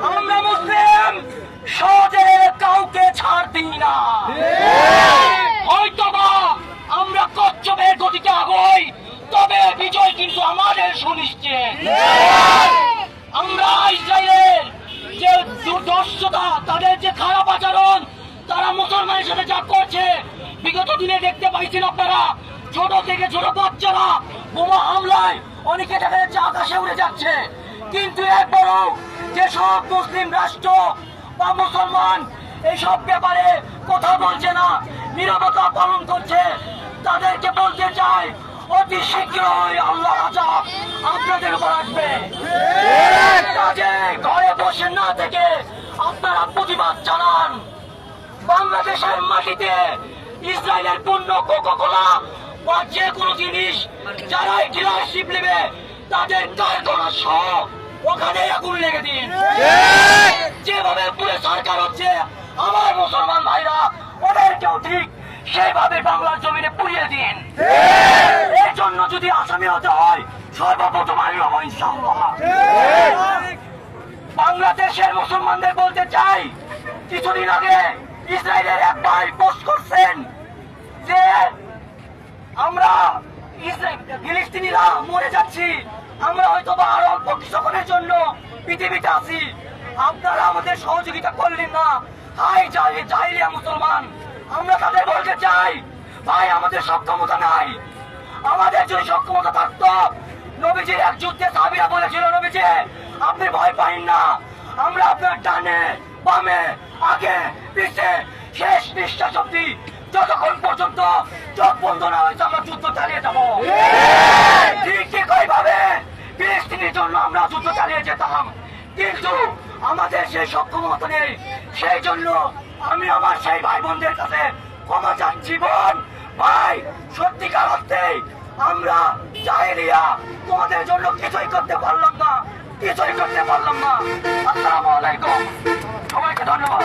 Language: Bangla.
আমরা মুসলিম সহজে কাউকে ছাড় দিই না। হয়তোবা আমরা কচ্ছপের গতিতে আগাই, তবে বিজয় কিন্তু আমাদের সুনিশ্চিত। আমরা ইসরায়েলের যে দুর্দর্শতা, তাদের যে খারাপ আচরণ, তারা মুসলমানের সাথে যা করছে বিগত দিনে দেখতে পাইছেন আপনারা। ছোট থেকে ছোট বাচ্চারা বোমা হামলায় অনেকে দেখা যাচ্ছে আকাশে উড়ে যাচ্ছে। কিন্তু এরপরও যেসব মুসলিম রাষ্ট্র বা মুসলমান এইসব ব্যাপারে কথা বলছে না, নীরবতা পালন করছে, তাদেরকে বলতে চাই অতি শীঘ্রই আল্লাহর আযাব আপনাদের উপর আসবে। কাজে ঘরে বসে না থেকে আপনারা প্রতিবাদ জানান। বাংলাদেশের মাটিতে ইসরায়েলের পণ্য কোকা-কোলা বা যে কোনো জিনিস যারা ডিলারশিপ নেবে তাদের কারখানা সহ ওখানে আগুন লেগে দিন। যেভাবে পুরে সরকার হচ্ছে, আমার মুসলমান ভাইরা ওদেরকেও ঠিক সেইভাবে বাংলার জমিনে পুড়িয়ে দিন। এর জন্য যদি আসামি হতে হয় সর্বপ্রথম আমি হব ইনশাআল্লাহ। বাংলাদেশের মুসলমানদের বলতে চাই, কিছুদিন আগে ইসরায়েলের এক ভাই পোস্ট করছেন যে আমরা ফিলিস্তিনিরা মরে যাচ্ছি, আমরা হয়তো বা আরো অল্প কিছুক্ষণের জন্য পৃথিবীতে আছি, আপনারা আমাদের সহযোগিতা করলেন না। হাই জাহিলিয়া মুসলমান, আমরা তাদের বলতে চাই ভাই আমাদের সক্ষমতা নাই। আমাদের যদি সক্ষমতা থাকতো, নবীজির এক যুদ্ধে সাহাবীরা বলেছিল নবীজি আপনি ভয় পাইন না, আমরা আপনার ডানে বামে আগে পিছে শেষ নিঃশ্বাস অব্দি যতক্ষণ পর্যন্ত চোখ বন্ধ না হয়েছে আমরা যুদ্ধ চালিয়ে যাবো। ঠিক ওইভাবে ফিলিস্তিনের জন্য আমরা যুদ্ধ চালিয়ে যেতাম, কিন্তু আমাদের সেই সক্ষমতা নেই। সেই জন্য আমি আমার সেই ভাই বোনদের কাছে ক্ষমা চাচ্ছি। বোন ভাই, সত্যিকার অর্থে আমরা জাহেলিয়া তোমাদের জন্য কিছুই করতে পারলাম না। আসসালামু আলাইকুম, সবাইকে ধন্যবাদ।